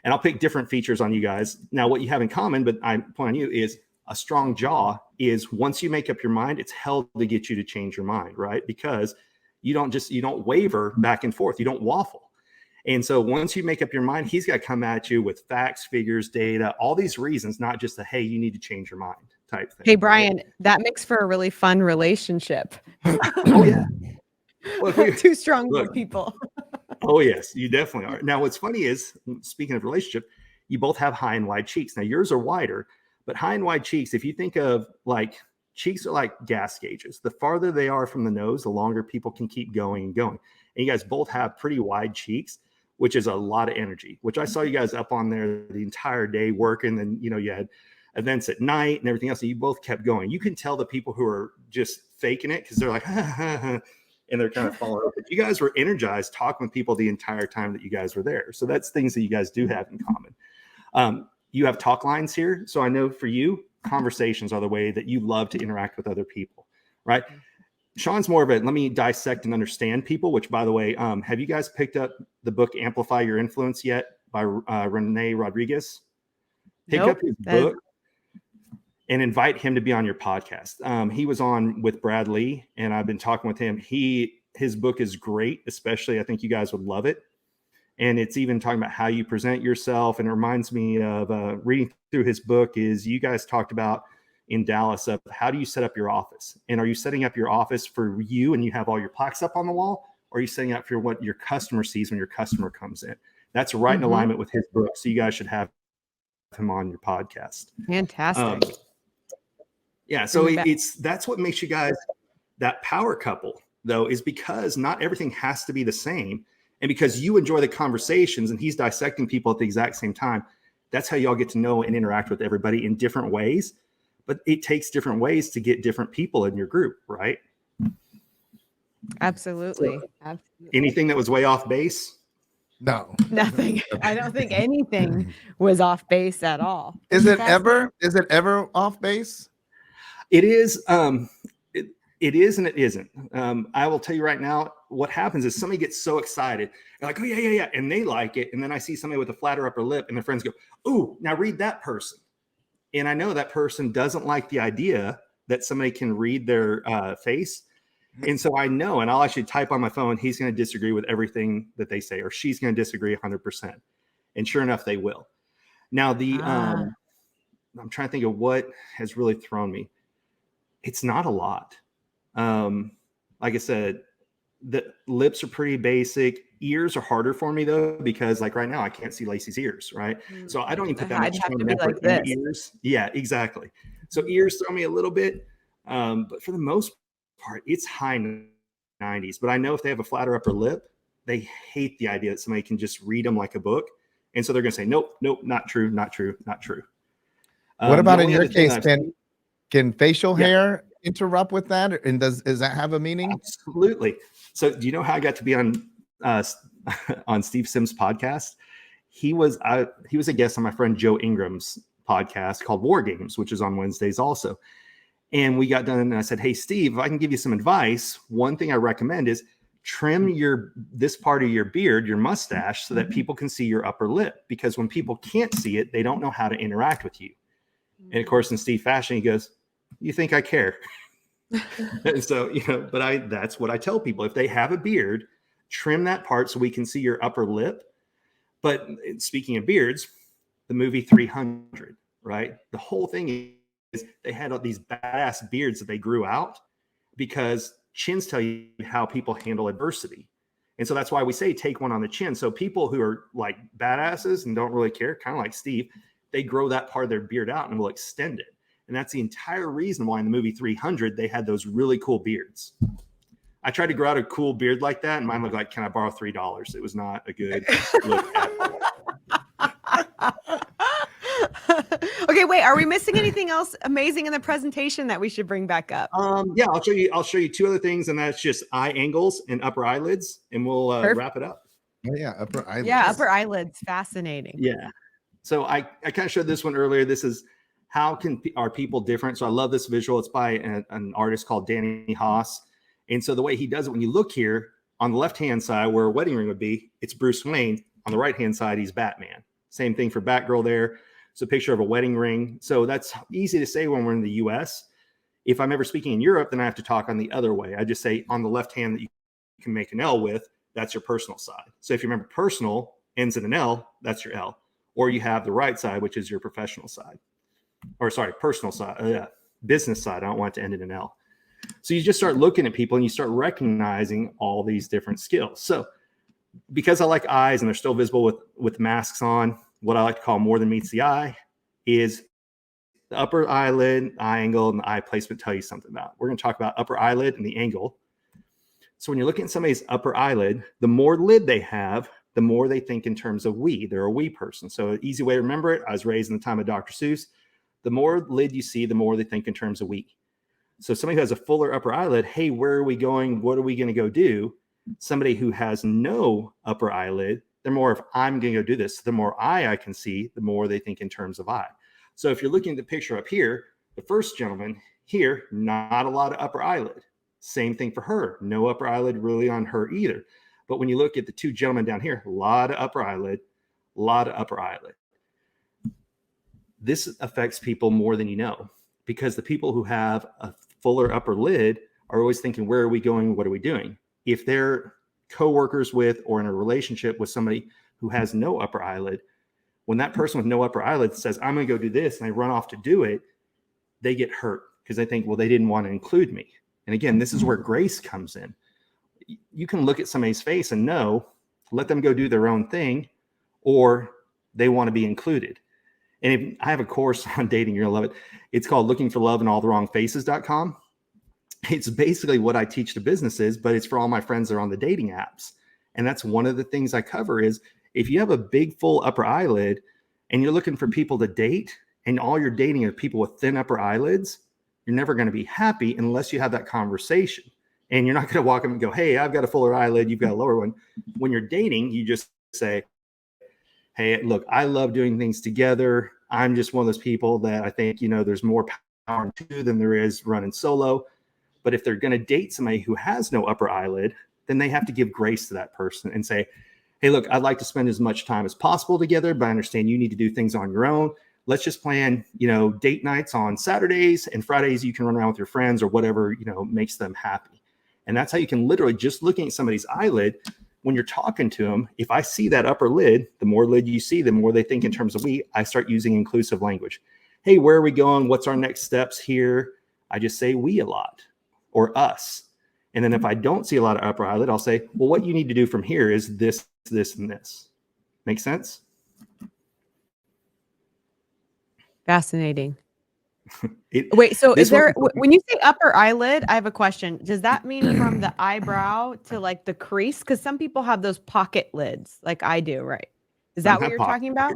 And I'll pick different features on you guys. Now, what you have in common, but I point on you, is a strong jaw is once you make up your mind, it's hell to get you to change your mind, right? Because you don't waver back and forth. You don't waffle. And so once you make up your mind, he's got to come at you with facts, figures, data, all these reasons, not just a, hey, you need to change your mind type thing. Hey, Brian, that makes for a really fun relationship. Oh, yeah. Well, Two strong people. Oh, yes, you definitely are. Now, what's funny is, speaking of relationship, you both have high and wide cheeks. Now, yours are wider, but high and wide cheeks, if you think of like cheeks are like gas gauges. The farther they are from the nose, the longer people can keep going and going. And you guys both have pretty wide cheeks, which is a lot of energy, which I saw you guys up on there the entire day working. And, you know, you had events at night and everything else. And you both kept going. You can tell the people who are just faking it because they're like, and they're kind of following up. But you guys were energized talking with people the entire time that you guys were there. So that's things that you guys do have in common. You have talk lines here. So I know for you, conversations are the way that you love to interact with other people, right? Sean's more of it. Let me dissect and understand people, which, by the way, have you guys picked up the book Amplify Your Influence yet by Renee Rodriguez? Pick up his book and invite him to be on your podcast. He was on with Brad Lee, and I've been talking with him. His book is great, especially I think you guys would love it. And it's even talking about how you present yourself. And it reminds me of reading through his book is you guys talked about in Dallas of how do you set up your office? And are you setting up your office for you and you have all your plaques up on the wall? Or are you setting up for what your customer sees when your customer comes in? That's right in alignment with his book. So you guys should have him on your podcast. Fantastic. Yeah. So that's what makes you guys that power couple, though, is because not everything has to be the same. And because you enjoy the conversations and he's dissecting people at the exact same time, that's how y'all get to know and interact with everybody in different ways. But it takes different ways to get different people in your group, right? Absolutely. So, anything that was way off base? No. Nothing. I don't think anything was off base at all. Is it ever off base? It is. It is and it isn't. I will tell you right now, what happens is somebody gets so excited. They're like, oh, yeah. And they like it. And then I see somebody with a flatter upper lip and their friends go, oh, now read that person. And I know that person doesn't like the idea that somebody can read their face. And so I know, and I'll actually type on my phone, he's going to disagree with everything that they say, or she's going to disagree 100%. And sure enough, they will. Now, I'm trying to think of what has really thrown me. It's not a lot. Like I said, the lips are pretty basic. Ears are harder for me though, because like right now I can't see Lacey's ears, right? So I don't even put that much time and effort in ears. Yeah, exactly. So ears throw me a little bit, but for the most part, it's high 90s. But I know if they have a flatter upper lip, they hate the idea that somebody can just read them like a book, and so they're going to say, nope, not true. What about in your case? Can facial hair interrupt with that, and does that have a meaning? Absolutely. So do you know how I got to be on Steve Sims' podcast? He was a guest on my friend Joe Ingram's podcast called War Games, which is on Wednesdays also. And we got done and I said, hey, Steve, if I can give you some advice, one thing I recommend is trim this part of your beard, your mustache, so that people can see your upper lip, because when people can't see it, they don't know how to interact with you. And of course, in Steve fashion, he goes, you think I care? And so, but that's what I tell people. If they have a beard, trim that part so we can see your upper lip. But speaking of beards, the movie 300, right? The whole thing is they had all these badass beards that they grew out because chins tell you how people handle adversity. And so that's why we say take one on the chin. So people who are like badasses and don't really care, kind of like Steve, they grow that part of their beard out and will extend it. And that's the entire reason why in the movie 300, they had those really cool beards. I tried to grow out a cool beard like that, and mine looked like, can I borrow $3? It was not a good look at all. Okay, wait, are we missing anything else amazing in the presentation that we should bring back up? Yeah, I'll show you two other things, and that's just eye angles and upper eyelids, and we'll wrap it up. Oh yeah, upper eyelids. Yeah, upper eyelids, fascinating. Yeah. So I kind of showed this one earlier. This is are people different? So I love this visual. It's by an artist called Danny Haas. And so the way he does it, when you look here on the left-hand side where a wedding ring would be, it's Bruce Wayne. On the right-hand side, he's Batman. Same thing for Batgirl there. It's a picture of a wedding ring. So that's easy to say when we're in the US. If I'm ever speaking in Europe, then I have to talk on the other way. I just say on the left hand that you can make an L with, that's your personal side. So if you remember personal ends in an L, that's your L. Or you have the right side, which is your professional side. Or sorry, personal side, business side. I don't want it to end in an L. So you just start looking at people and you start recognizing all these different skills. So because I like eyes and they're still visible with masks on, what I like to call more than meets the eye is the upper eyelid, eye angle, and the eye placement tell you something about. We're going to talk about upper eyelid and the angle. So when you're looking at somebody's upper eyelid, the more lid they have, the more they think in terms of we. They're a we person. So an easy way to remember it, I was raised in the time of Dr. Seuss. The more lid you see, the more they think in terms of we. So somebody who has a fuller upper eyelid, hey, where are we going? What are we going to go do? Somebody who has no upper eyelid, they're more of, I'm going to go do this. The more I can see, the more they think in terms of I. So if you're looking at the picture up here, the first gentleman here, not a lot of upper eyelid. Same thing for her. No upper eyelid really on her either. But when you look at the two gentlemen down here, a lot of upper eyelid, a lot of upper eyelid. This affects people more than you know, because the people who have a fuller upper lid are always thinking, where are we going? What are we doing? If they're co-workers with or in a relationship with somebody who has no upper eyelid, when that person with no upper eyelid says, I'm going to go do this, and they run off to do it, they get hurt because they think, well, they didn't want to include me. And again, this is where grace comes in. You can look at somebody's face and know, let them go do their own thing, or they want to be included. And I have a course on dating, you're going to love it. It's called Looking for Love in All the Wrong Faces.com. It's basically what I teach to businesses, but it's for all my friends that are on the dating apps. And that's one of the things I cover is if you have a big, full upper eyelid and you're looking for people to date and all you're dating are people with thin upper eyelids, you're never going to be happy unless you have that conversation. And you're not going to walk up and go, hey, I've got a fuller eyelid, you've got a lower one. When you're dating, you just say, hey, look, I love doing things together. I'm just one of those people that I think, there's more power in two than there is running solo. But if they're going to date somebody who has no upper eyelid, then they have to give grace to that person and say, hey, look, I'd like to spend as much time as possible together, but I understand you need to do things on your own. Let's just plan, date nights on Saturdays, and Fridays you can run around with your friends or whatever, makes them happy. And that's how you can literally, just looking at somebody's eyelid, when you're talking to them, if I see that upper lid, the more lid you see, the more they think in terms of we. I start using inclusive language. Hey, where are we going? What's our next steps here? I just say we a lot, or us. And then if I don't see a lot of upper eyelid, I'll say, well, what you need to do from here is this, this, and this. Make sense? Fascinating. Wait, so is there, when you say upper eyelid, I have a question. Does that mean from the eyebrow to like the crease? Because some people have those pocket lids like I do, right? Is that what you're talking about?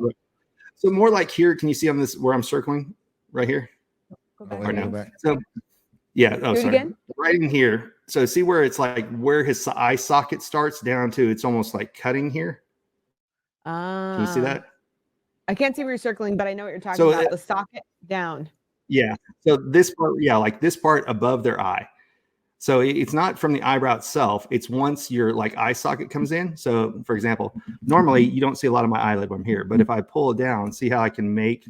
So more like here, can you see on this where I'm circling right here? Go back. Right now. So yeah, oh, sorry. Again? Right in here. So see where it's like where his eye socket starts down to, it's almost like cutting here. Can you see that? I can't see where you're circling, but I know what you're talking about. The socket down. Yeah. So this part, like this part above their eye. So it's not from the eyebrow itself. It's once your like eye socket comes in. So for example, normally you don't see a lot of my eyelid when I'm here, but if I pull it down, see how I can make,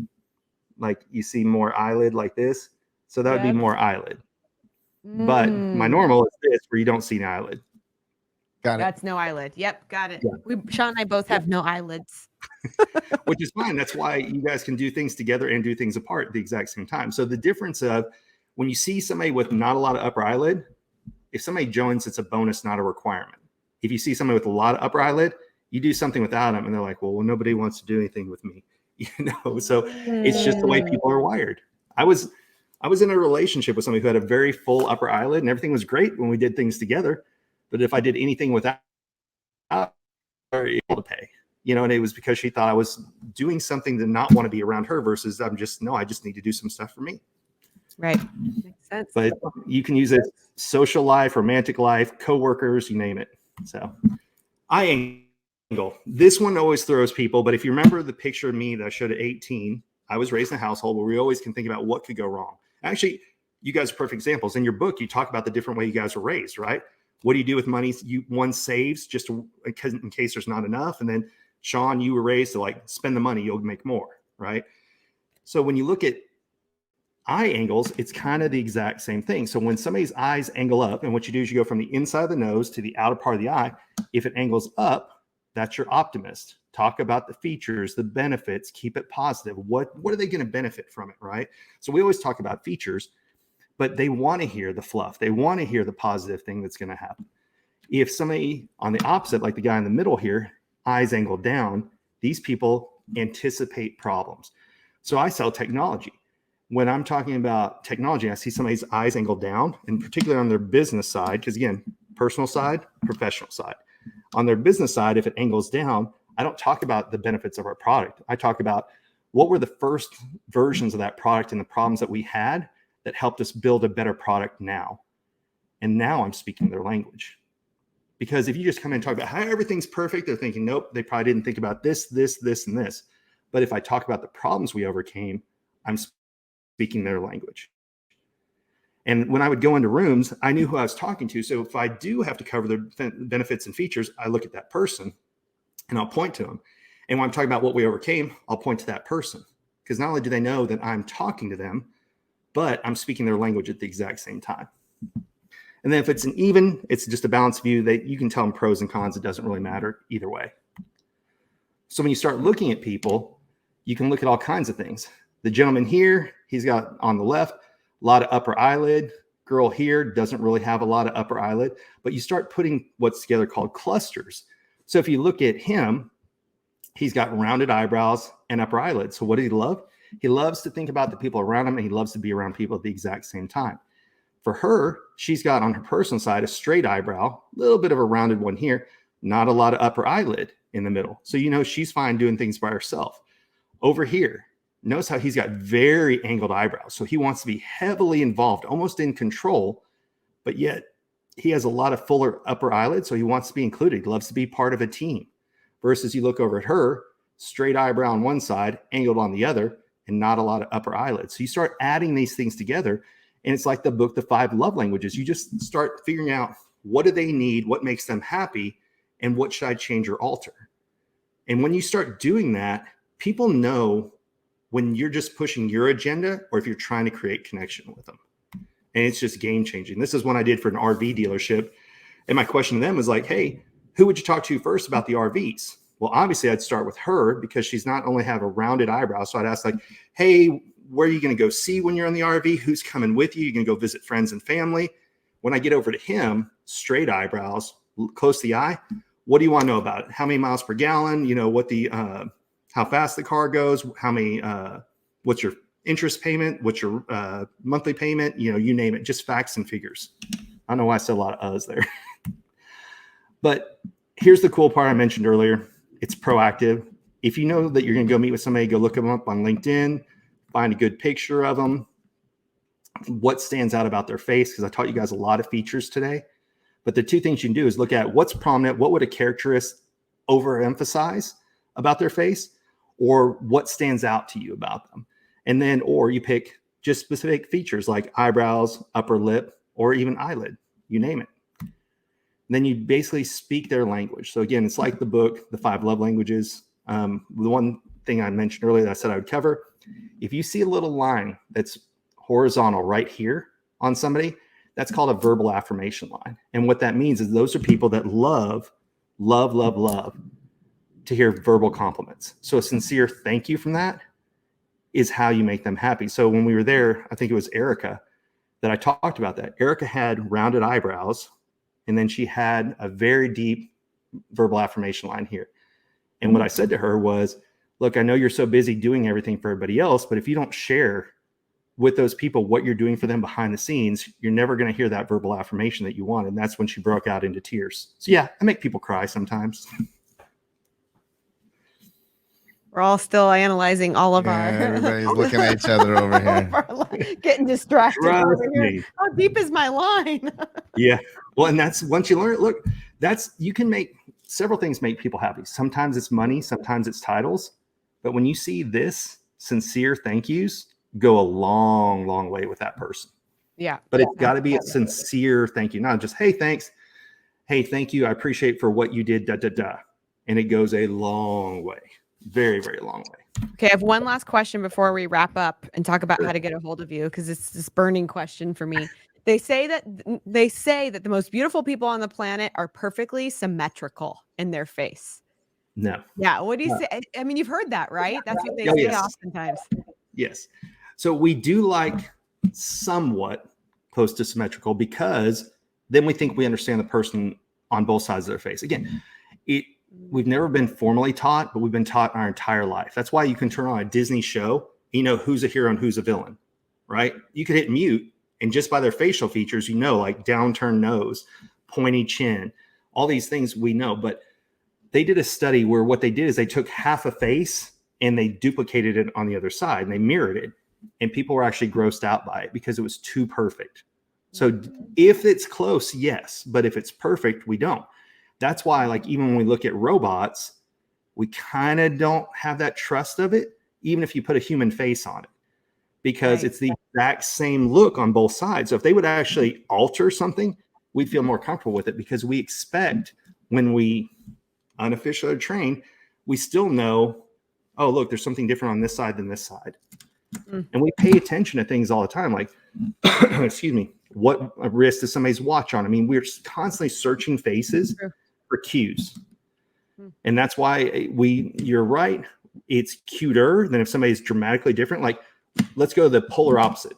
like you see more eyelid like this. So that would be more eyelid. But my normal is this, where you don't see an eyelid. Got it. That's no eyelid. Yep. Got it. Yeah. Sean and I both have no eyelids. Which is fine. That's why you guys can do things together and do things apart at the exact same time. So the difference of when you see somebody with not a lot of upper eyelid, if somebody joins, it's a bonus, not a requirement. If you see somebody with a lot of upper eyelid, you do something without them and they're like, well, nobody wants to do anything with me. So it's just the way people are wired. I was I was in a relationship with somebody who had a very full upper eyelid, and everything was great when we did things together. But if I did anything without, her able to pay, and it was because she thought I was doing something to not want to be around her versus I just need to do some stuff for me. Right. Makes sense. But you can use it social life, romantic life, coworkers, you name it. So eye angle. This one always throws people. But if you remember the picture of me that I showed at 18, I was raised in a household where we always can think about what could go wrong. Actually, you guys are perfect examples. In your book, you talk about the different way you guys were raised, right? What do you do with money? One saves just in case there's not enough. And then Sean, you were raised to like spend the money, you'll make more, right? So when you look at eye angles, it's kind of the exact same thing. So when somebody's eyes angle up, and what you do is you go from the inside of the nose to the outer part of the eye. If it angles up, that's your optimist. Talk about the features, the benefits, keep it positive. What are they going to benefit from it, right? So we always talk about features, but they want to hear the fluff. They want to hear the positive thing that's going to happen. If somebody on the opposite, like the guy in the middle here, eyes angle down, these people anticipate problems. So I sell technology. When I'm talking about technology, I see somebody's eyes angle down, and particularly on their business side, because again, personal side, professional side. On their business side, if it angles down, I don't talk about the benefits of our product. I talk about what were the first versions of that product and the problems that we had that helped us build a better product now. And now I'm speaking their language. Because if you just come in and talk about how everything's perfect, they're thinking, nope, they probably didn't think about this, this, this, and this. But if I talk about the problems we overcame, I'm speaking their language. And when I would go into rooms, I knew who I was talking to. So if I do have to cover the benefits and features, I look at that person and I'll point to them. And when I'm talking about what we overcame, I'll point to that person. Because not only do they know that I'm talking to them, but I'm speaking their language at the exact same time. And then if it's an even, it's just a balanced view that you can tell them pros and cons. It doesn't really matter either way. So when you start looking at people, you can look at all kinds of things. The gentleman here, he's got on the left, a lot of upper eyelid. Girl here doesn't really have a lot of upper eyelid, but you start putting what's together called clusters. So if you look at him, he's got rounded eyebrows and upper eyelids. So what does he love? He loves to think about the people around him, and he loves to be around people at the exact same time. For her, she's got on her personal side a straight eyebrow, a little bit of a rounded one here, not a lot of upper eyelid in the middle. So she's fine doing things by herself. Over here, notice how he's got very angled eyebrows. So he wants to be heavily involved, almost in control, but yet he has a lot of fuller upper eyelids, so he wants to be included. He loves to be part of a team. Versus you look over at her, straight eyebrow on one side, angled on the other, and not a lot of upper eyelids. So you start adding these things together, and it's like the book, The 5 Love Languages. You just start figuring out what do they need, what makes them happy, and what should I change or alter. And when you start doing that, people know when you're just pushing your agenda or if you're trying to create connection with them. And it's just game changing. This is one I did for an RV dealership. And my question to them was like, hey, who would you talk to first about the RVs? Well, obviously I'd start with her because she's not only have a rounded eyebrow. So I'd ask like, hey, where are you going to go see when you're in the RV? Who's coming with you? You're going to go visit friends and family. When I get over to him, straight eyebrows, close to the eye. What do you want to know about it? How many miles per gallon? What the, how fast the car goes, how many, what's your interest payment? What's your monthly payment? You name it, just facts and figures. I don't know why I said a lot of uhs there. But here's the cool part I mentioned earlier. It's proactive. If you know that you're going to go meet with somebody, go look them up on LinkedIn, find a good picture of them. What stands out about their face? Because I taught you guys a lot of features today. But the two things you can do is look at what's prominent, what would a characteristic overemphasize about their face, or what stands out to you about them. And then, or you pick just specific features like eyebrows, upper lip, or even eyelid, you name it. And then you basically speak their language. So again, it's like the book, The 5 Love Languages. The one thing I mentioned earlier that I said I would cover, if you see a little line that's horizontal right here on somebody, that's called a verbal affirmation line. And what that means is those are people that love to hear verbal compliments. So a sincere thank you from that is how you make them happy. So when we were there, I think it was Erica that I talked about that. Erica had rounded eyebrows, and then she had a very deep verbal affirmation line here. And what I said to her was, look, I know you're so busy doing everything for everybody else, but if you don't share with those people, what you're doing for them behind the scenes, you're never going to hear that verbal affirmation that you want. And that's when she broke out into tears. So yeah, I make people cry sometimes. We're all still analyzing all of our. Everybody's looking at each other over here. Getting distracted over here. Me. How deep is my line? Yeah. Well, and that's once you learn it, look, you can make several things make people happy. Sometimes it's money, sometimes it's titles. But when you see this sincere thank yous, go a long, long way with that person. Yeah. But it's got to be a sincere thank you, not just, hey, thanks. Hey, thank you. I appreciate for what you did, da, da, da. And it goes a long way. Very, very long way. Okay, I have one last question before we wrap up and talk about how to get a hold of you, because it's this burning question for me. They say that the most beautiful people on the planet are perfectly symmetrical in their face. No. Yeah. What do you say? I mean, you've heard that, right? That's what they Oh, say yes. oftentimes. Yes. So we do like somewhat close to symmetrical, because then we think we understand the person on both sides of their face. Again, we've never been formally taught, but we've been taught our entire life. That's why you can turn on a Disney show, you know who's a hero and who's a villain, right? You could hit mute, and just by their facial features, you know, like downturned nose, pointy chin, all these things we know. But they did a study where what they did is they took half a face and they duplicated it on the other side and they mirrored it. And people were actually grossed out by it because it was too perfect. So if it's close, yes. But if it's perfect, we don't. That's why, like, even when we look at robots, we kind of don't have that trust of it, even if you put a human face on it, because it's the exact same look on both sides. So if they would actually alter something, we'd feel more comfortable with it, because we expect, when we unofficially train, we still know, oh, look, there's something different on this side than this side. And we pay attention to things all the time, like, excuse me, what wrist is somebody's watch on? I mean, we're constantly searching faces for cues. And that's why you're right, it's cuter than if somebody's dramatically different. Like, let's go to the polar opposite.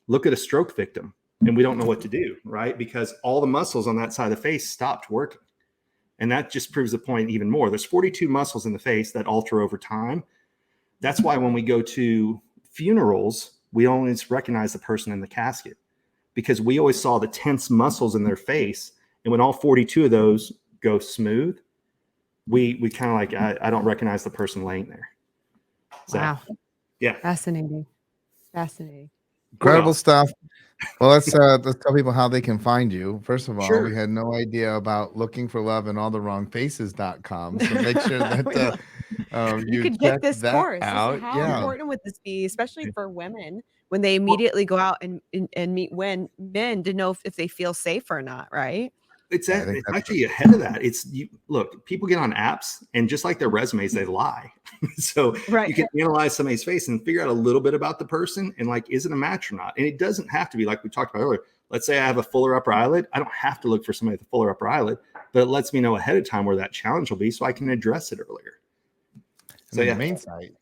Look at a stroke victim, and we don't know what to do, right? Because all the muscles on that side of the face stopped working. And that just proves the point even more. There's 42 muscles in the face that alter over time. That's why when we go to funerals, we always recognize the person in the casket, because we always saw the tense muscles in their face. And when all 42 of those go smooth, we kind of like, I don't recognize the person laying there. So, wow. Yeah. Fascinating. Incredible stuff. Well, let's tell people how they can find you. First of all, Sure. we had no idea about looking for love in all the wrong faces.com. So make sure that you could check get this that course. out. How important would this be, especially for women, when they immediately go out and meet men to know if they feel safe or not, right? It's actually ahead of that. Look, people get on apps, and just like their resumes, they lie. So you can analyze somebody's face and figure out a little bit about the person, and like, is it a match or not? And it doesn't have to be like we talked about earlier. Let's say I have a fuller upper eyelid. I don't have to look for somebody with a fuller upper eyelid, but it lets me know ahead of time where that challenge will be, so I can address it earlier. So the main site,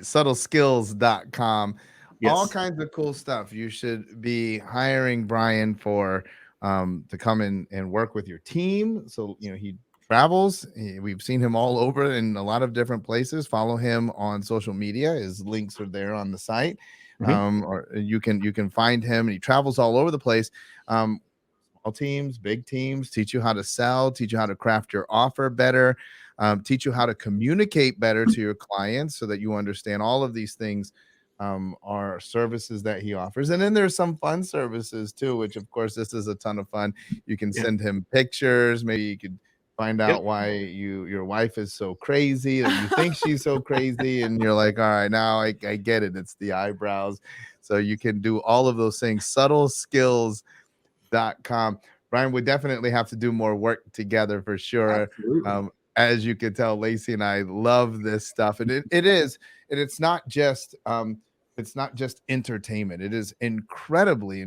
subtleskills.com. Yes. All kinds of cool stuff. You should be hiring Brian for to come in and work with your team. So, you know, he travels. We've seen him all over in a lot of different places. Follow him on social media. His links are there on the site. Or you can find him, and he travels all over the place. Small teams, big teams, teach you how to sell, teach you how to craft your offer better, teach you how to communicate better to your clients so that you understand all of these things are services that he offers. And then there's some fun services too, which of course, this is a ton of fun. You can send him pictures. Maybe you could find out why your wife is so crazy, that you think she's so crazy, and you're like, all right, now I get it. It's the eyebrows. So you can do all of those things. Subtleskills.com. Brian, we definitely have to do more work together for sure. As you can tell, Lacey and I love this stuff, and it's not just entertainment. It is incredibly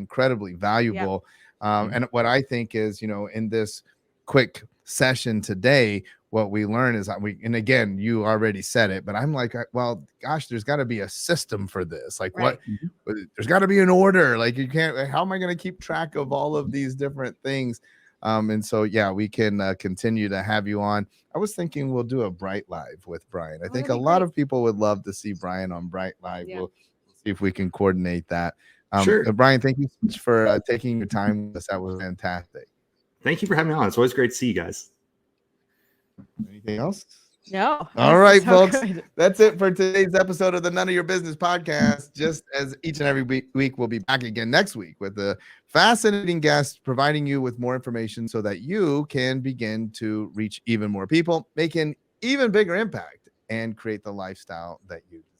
valuable. And what I think is, you know, in this quick session today, what we learn is that and again, you already said it, but I'm like, well, gosh, there's got to be a system for this. Like, there's got to be an order. Like, you can't, how am I going to keep track of all of these different things? And so, we can continue to have you on. I was thinking we'll do a Bright Live with Brian. I think a lot of people would love to see Brian on Bright Live. We'll see see if we can coordinate that. Sure. Brian, thank you so much for taking your time with us. That was fantastic. Thank you for having me on. It's always great to see you guys. Anything else? No. All right, so folks. good. That's it for today's episode of the None of Your Business podcast. Just as each and every week, we'll be back again next week with a fascinating guest, providing you with more information so that you can begin to reach even more people, make an even bigger impact, and create the lifestyle that you desire.